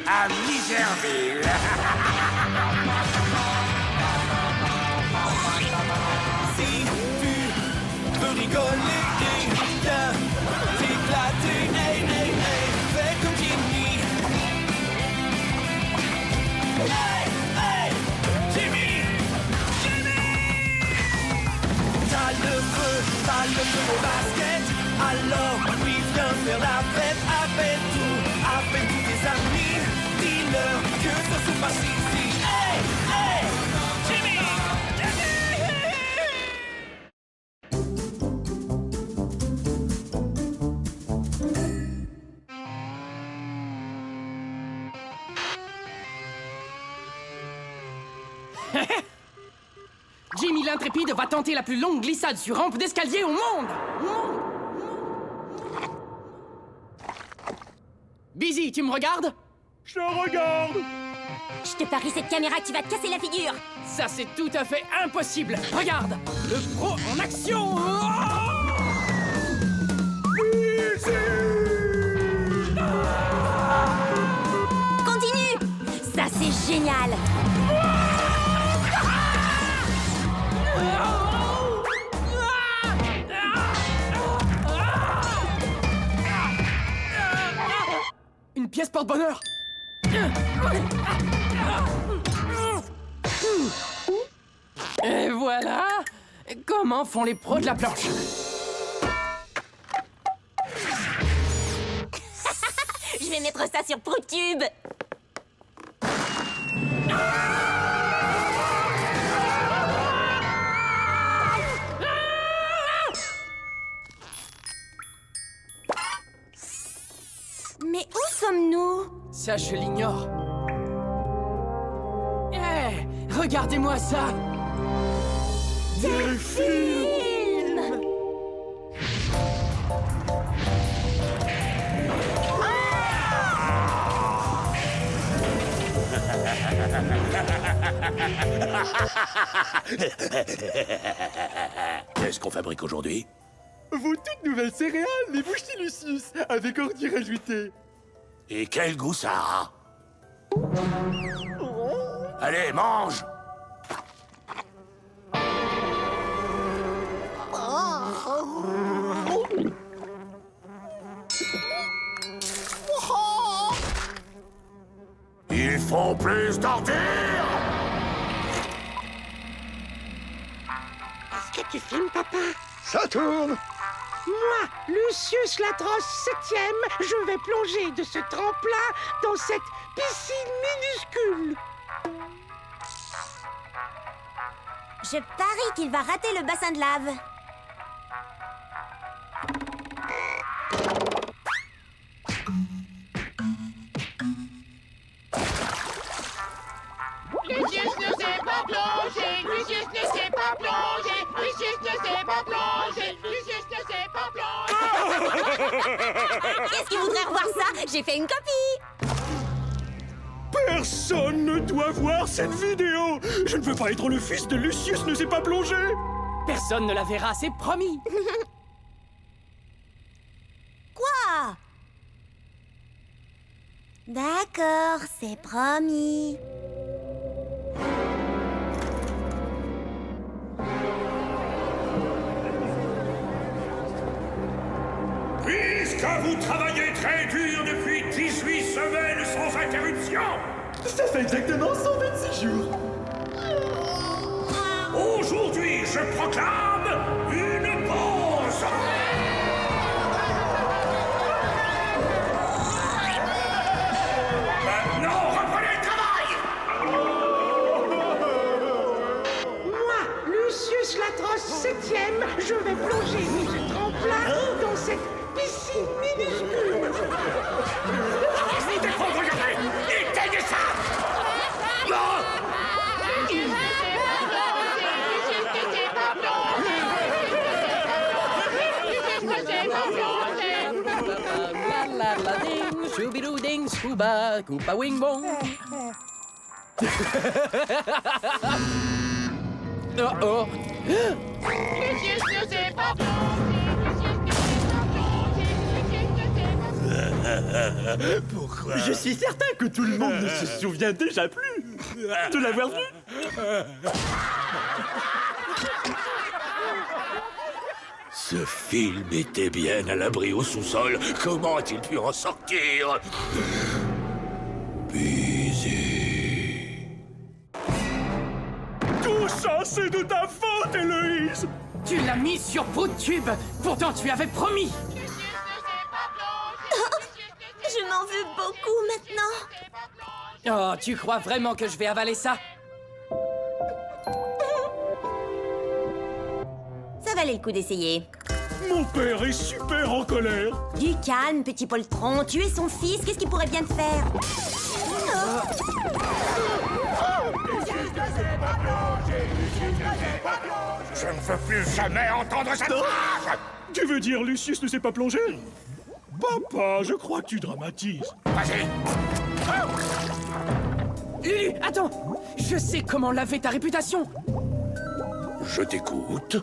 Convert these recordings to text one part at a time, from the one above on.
à Miserville. Si tu veux rigoler et bien t'éclater, hey, hey, hey, fais comme Jimmy. Hey, hey, Jimmy, Jimmy. T'as le feu au basket, alors oui, viens faire la fête. Appelle tous tes amis, dis-leur que ça se passe ici. Hey, hey, Jimmy, Jimmy l'intrépide va tenter la plus longue glissade sur rampe d'escalier au monde. Busy, tu me regardes? Je regarde. Je te parie cette caméra que tu vas te casser la figure. Ça, c'est tout à fait impossible. Regarde, le pro en action. Continue. Ça, c'est génial. Une pièce porte-bonheur. Et voilà. Comment font les pros de la planche? Je vais mettre ça sur ProTube. Mais où sommes-nous? Ça, je l'ignore. Hé, regardez-moi ça. Des films. Qu'est-ce qu'on fabrique aujourd'hui? Vos toutes nouvelles céréales, les bouchées Lucius, avec ordi rajouté. Et quel goût ça a? Allez, mange! Il faut plus d'ordures! Qu'est-ce que tu filmes, papa? Ça tourne. Moi, Lucius l'atroce 7e, je vais plonger de ce tremplin dans cette piscine minuscule. Je parie qu'il va rater le bassin de lave. Lucius ne sait pas plonger, Lucius ne sait pas plonger, Lucius ne sait pas plonger, Lucius ne sait pas plonger. Qu'est-ce qui voudrait revoir ça? J'ai fait une copie. Personne ne doit voir cette vidéo. Je ne veux pas être le fils de Lucius ne sait pas plonger. Personne ne la verra, c'est promis. Quoi? D'accord, c'est promis. Puisque vous travaillez très dur depuis 18 semaines sans interruption, Ça fait exactement 126 jours. aujourd'hui je proclame une pause. Maintenant, reprenez le travail. Moi, Lucius l'atroce 7e, je vais plonger de ce tremplin dans cette piscine minuscule. Arrêtez de regarder. Éteignez ça. Non. La la ding, shooby-doo ding, scooba, koopa wing bong. Oh oh. Lucius ne sait pas plonger, Lucius ne sait pas plonger, Lucius ne sait pas plonger. Pourquoi? Je suis certain que tout le monde ne se souvient déjà plus de l'avoir vu. Ce film était bien à l'abri au sous-sol. Comment a-t-il pu en sortir? Busy. Tout ça, c'est de ta faute, Héloïse! Tu l'as mis sur ProTube. Pourtant, tu avais promis. Je m'en veux beaucoup maintenant. Oh, tu crois vraiment que je vais avaler ça? Ça valait le coup d'essayer. Mon père est super en colère! Du calme, petit poltron. Tu es son fils, qu'est-ce qu'il pourrait bien te faire? Je ne veux plus jamais entendre cette phrase. Tu veux dire Lucius ne s'est pas plongé? Papa, je crois que tu dramatises. Vas-y. Lulu, attends. Je sais comment laver ta réputation. Je t'écoute.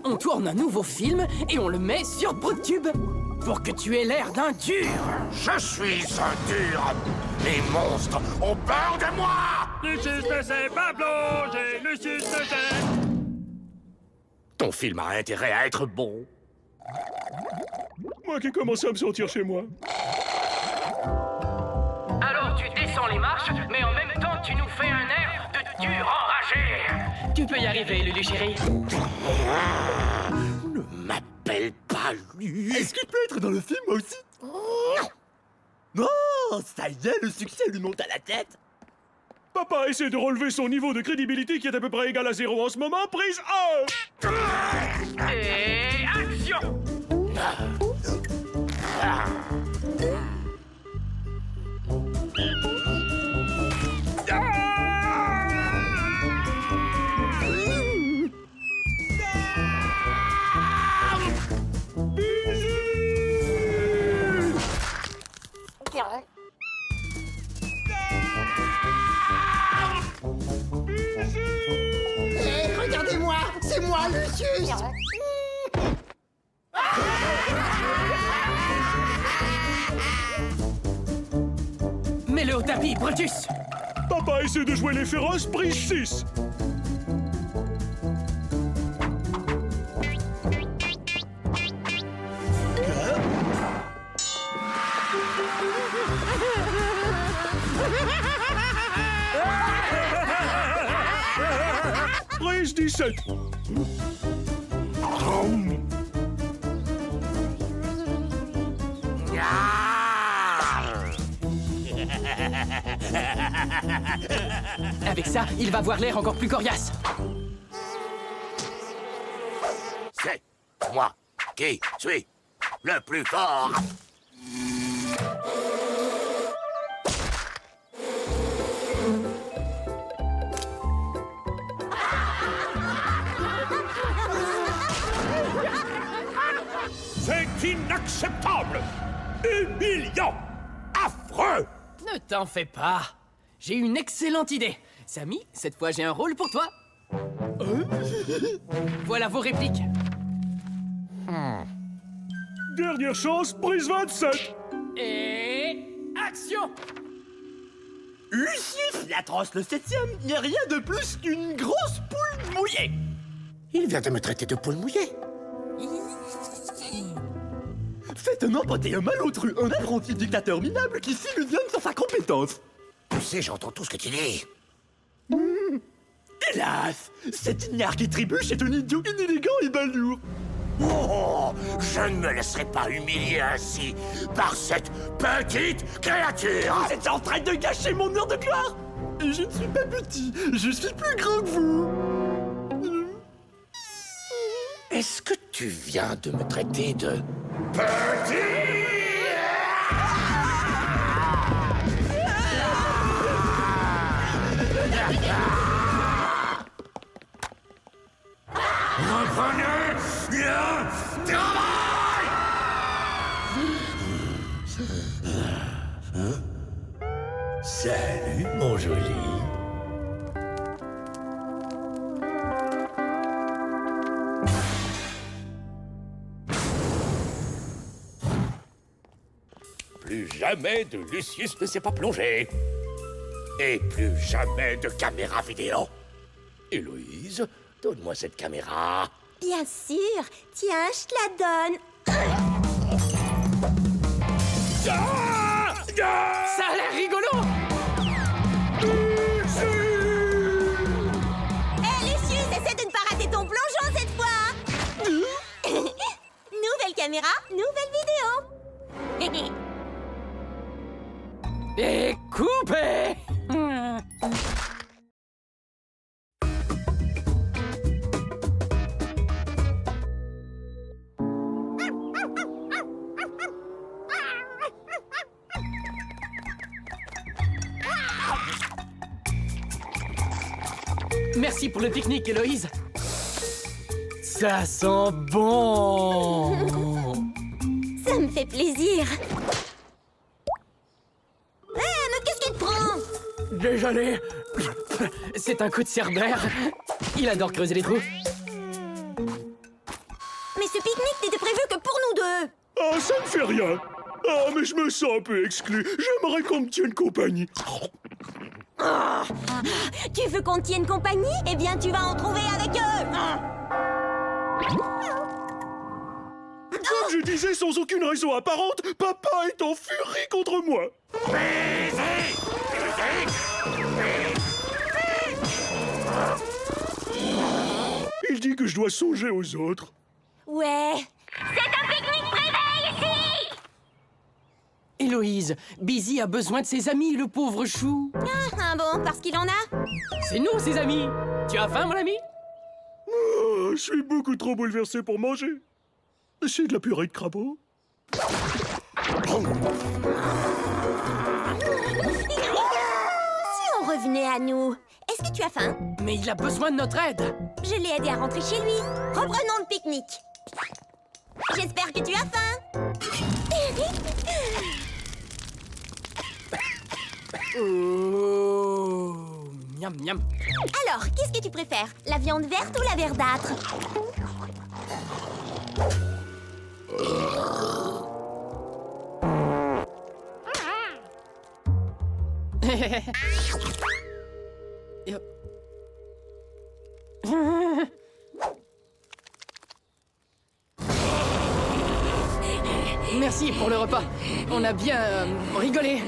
On tourne un nouveau film et on le met sur ProTube. Pour que tu aies l'air d'un dur. Je suis un dur. Les monstres ont peur de moi. Lucius ne sait pas plonger! Lucius ne sait... Ton film a intérêt à être bon. Moi qui commence à me sentir chez moi. Alors tu descends les marches, mais en même temps tu nous fais un air de dur enragé. Tu peux y arriver, Lulu chérie. Ne m'appelle pas lui. Est-ce que tu peux être dans le film aussi? Non, ça y est, le succès lui monte à la tête. Papa essaie de relever son niveau de crédibilité qui est à peu près égal à 0 en ce moment. Prise 1! Et action! Regardez-moi, c'est moi, Lucius. Mets-le au tapis, Brutus! Papa essaie de jouer les féroces. Prise 6! Prise 17! Avec ça, il va avoir l'air encore plus coriace. C'est moi qui suis le plus fort. C'est inacceptable! Humiliant! Affreux! Ne t'en fais pas. J'ai une excellente idée. Samy, cette fois j'ai un rôle pour toi. Voilà vos répliques. Dernière chance, prise 27! Et action! Lucius l'atroce le 7e n'est rien de plus qu'une grosse poule mouillée. Il vient de me traiter de poule mouillée. C'est un emporté un malotru, un apprenti dictateur minable qui s'illusionne sur sa compétence. Tu sais, j'entends tout ce que tu dis. Hélas, cet ignare qui trébuche est un idiot inélégant et balourd. Oh, je ne me laisserai pas humilier ainsi par cette petite créature. Vous êtes en train de gâcher mon heure de gloire. Et je ne suis pas petit, je suis plus grand que vous. Est-ce que tu viens de me traiter de petit? Reprenez le travail! Salut, mon joli. jamais de Lucius ne s'est pas plongé. Et plus jamais de caméra vidéo. Héloïse, donne-moi cette caméra. Bien sûr. Tiens, je te la donne. Ah! Ah! Ça a l'air rigolo! Hé, Lucius, essaie de ne pas rater ton plongeon cette fois. Nouvelle caméra, nouvelle vidéo. Et coupé! Merci pour le pique-nique, Héloïse. Ça sent bon. Ça me fait plaisir. Mais qu'est-ce qui te prend? Désolé. C'est un coup de cerbère. Il adore creuser les trous. Mais ce pique-nique n'était prévu que pour nous deux. Ah, ça ne fait rien. Ah, mais je me sens un peu exclu. J'aimerais qu'on me tienne compagnie. Tu veux qu'on te tienne compagnie? Eh bien, tu vas en trouver avec eux. Comme je disais, sans aucune raison apparente, papa est en furie contre moi. Il dit que je dois songer aux autres. Ouais. Héloïse, Busy a besoin de ses amis, le pauvre chou. Ah bon, parce qu'il en a? C'est nous, ses amis. Tu as faim, mon ami? Je suis beaucoup trop bouleversé pour manger. C'est de la purée de crapaud. Si on revenait à nous, est-ce que tu as faim? Mais il a besoin de notre aide. Je l'ai aidé à rentrer chez lui. Reprenons le pique-nique. J'espère que tu as faim. Oh, miam miam. Alors, qu'est-ce que tu préfères? La viande verte ou la verdâtre? Merci pour le repas. On a bien rigolé.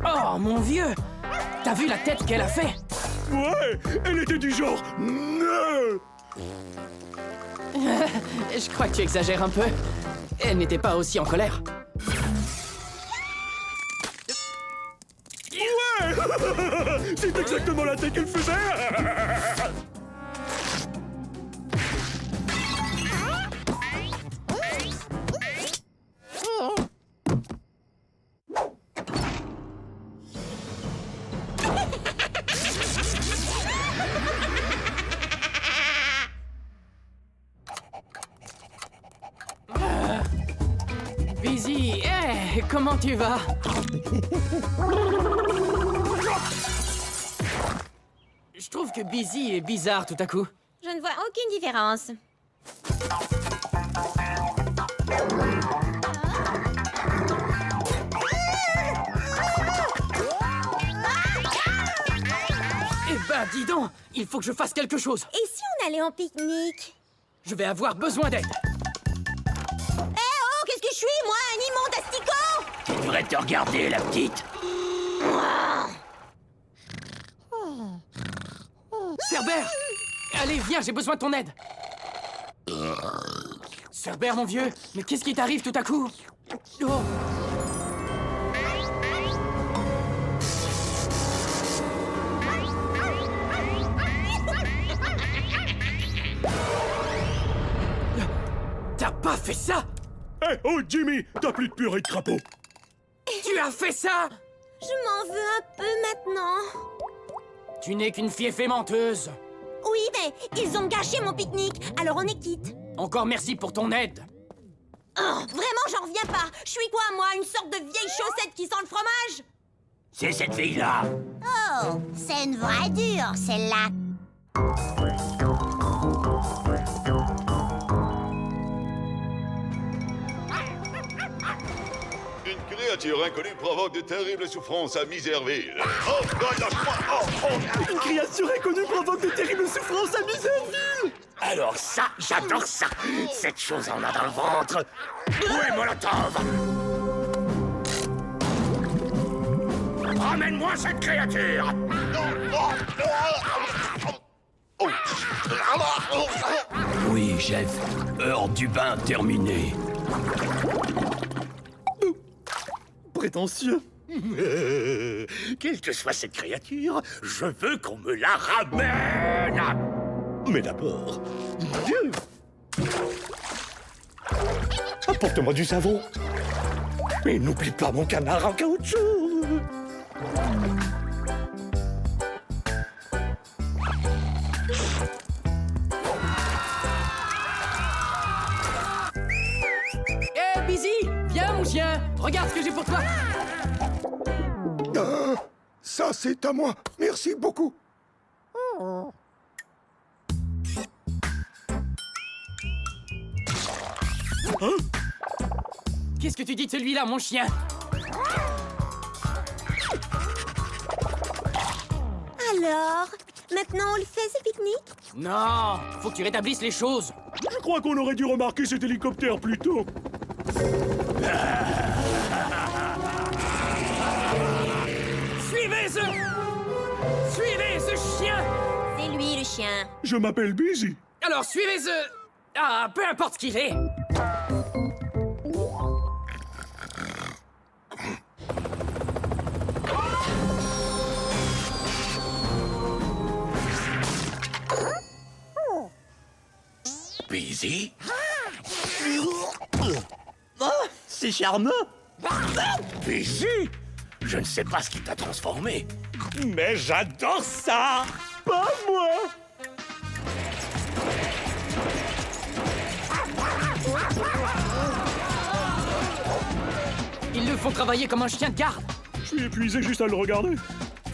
Oh, mon vieux! T'as vu la tête qu'elle a fait? Ouais, elle était du genre... Non. Je crois que tu exagères un peu. Elle n'était pas aussi en colère. Ouais. C'est exactement la tête qu'elle faisait. Busy, hey, comment tu vas? Je trouve que Busy est bizarre tout à coup. Je ne vois aucune différence. Eh ben, dis donc, il faut que je fasse quelque chose. Et si on allait en pique-nique? Je vais avoir besoin d'aide. Qu'est-ce que je suis, moi, un immonde asticot? Tu devrais te regarder, la petite. Cerbère! Allez, viens, j'ai besoin de ton aide. Cerbère, mon vieux, mais qu'est-ce qui t'arrive tout à coup? Oh. T'as pas fait ça? Eh, oh Jimmy, t'as plus de purée de crapaud. Tu as fait ça? Je m'en veux un peu maintenant. Tu n'es qu'une fieffée menteuse. Oui, mais ils ont gâché mon pique-nique, alors on est quitte. Encore merci pour ton aide. Oh, vraiment, j'en reviens pas. Je suis quoi, moi, une sorte de vieille chaussette qui sent le fromage? C'est cette fille-là. Oh, c'est une vraie dure, celle-là. Une créature inconnue provoque de terribles souffrances à Miserville. Oh, lâche-moi! Une créature inconnue provoque de terribles souffrances à Miserville. Alors ça, j'adore ça. Cette chose en a dans le ventre. Où est Molotov? Ramène-moi cette créature. Oui, chef. Heure du bain terminée. Prétentieux. Quelle que soit cette créature, je veux qu'on me la ramène. Mais d'abord... apporte-moi du savon. Et n'oublie pas mon canard en caoutchouc. Hé, Busy, viens, mon chien. Regarde ce que j'ai pour toi. Ça, c'est à moi. Merci beaucoup. Qu'est-ce que tu dis de celui-là, mon chien? Alors, maintenant on le fait, ce pique-nique? Non, faut que tu rétablisses les choses. Je crois qu'on aurait dû remarquer cet hélicoptère plus tôt. Suivez ce chien. C'est lui, le chien. Je m'appelle Busy. Alors, suivez ce... Ah, peu importe ce qu'il est. Busy? Oh, c'est charmeux. Busy? Je ne sais pas ce qui t'a transformé, mais j'adore ça! Pas moi. Ils le font travailler comme un chien de garde. Je suis épuisé juste à le regarder.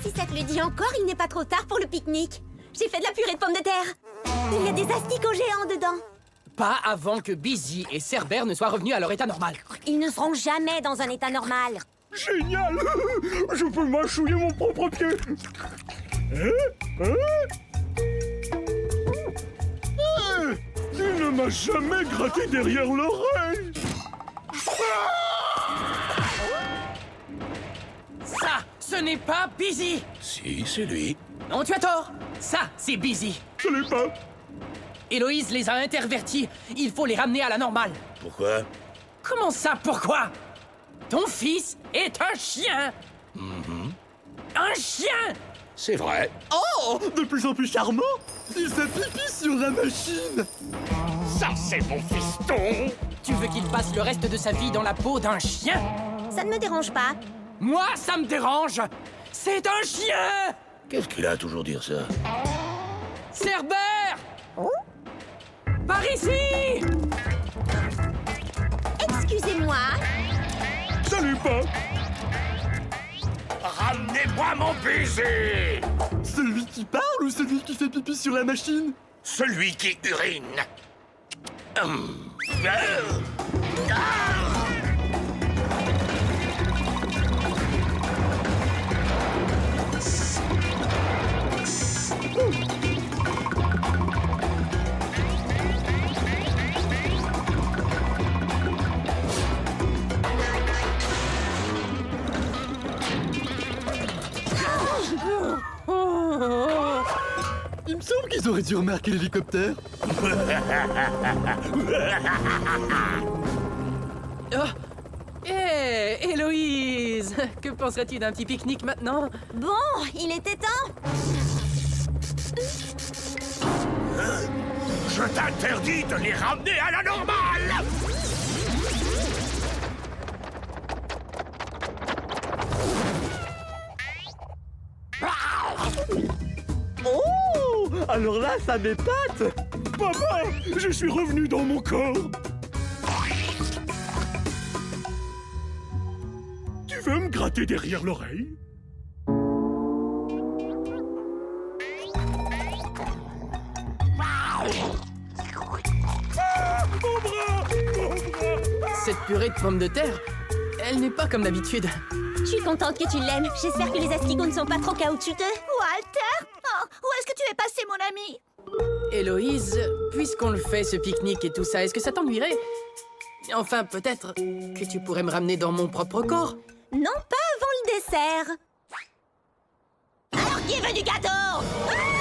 Si ça te le dit encore, il n'est pas trop tard pour le pique-nique. J'ai fait de la purée de pommes de terre. Il y a des asticots géants dedans. Pas avant que Busy et Cerbère ne soient revenus à leur état normal. Ils ne seront jamais dans un état normal. Génial! Je peux mâchouiller mon propre pied. Il ne m'a jamais gratté derrière l'oreille. Ça, ce n'est pas Busy. Si, c'est lui. Non, tu as tort. Ça, c'est Busy. Ce n'est pas. Héloïse les a intervertis. Il faut les ramener à la normale. Pourquoi? Comment ça, pourquoi? Ton fils est un chien. Un chien. C'est vrai. Oh, de plus en plus charmant. Il fait pipi sur la machine. Ça, c'est mon fiston! Tu veux qu'il passe le reste de sa vie dans la peau d'un chien? Ça ne me dérange pas. Moi, ça me dérange. C'est un chien. Qu'est-ce qu'il a à toujours dire ça? Cerbère! Par ici! Excusez-moi. Salut, pas. Ramenez-moi mon baiser! Celui qui parle ou celui qui fait pipi sur la machine? Celui qui urine. Il me semble qu'ils auraient dû remarquer l'hélicoptère. Oh. Hé, Héloïse! Que penserais-tu d'un petit pique-nique maintenant? Bon, il était temps. Je t'interdis de les ramener à la normale! Oh, alors là, ça m'épate. Papa, je suis revenu dans mon corps. Tu veux me gratter derrière l'oreille? Mon bras! Cette purée de pommes de terre, elle n'est pas comme d'habitude. Je suis contente que tu l'aimes. J'espère que les asticots ne sont pas trop caoutchouteux. Walter? Oh, où est-ce que tu es passé, mon ami? Héloïse, puisqu'on le fait, ce pique-nique et tout ça, est-ce que ça t'ennuierait? Enfin, peut-être que tu pourrais me ramener dans mon propre corps. Non, pas avant le dessert. Alors, qui veut du gâteau? Ah!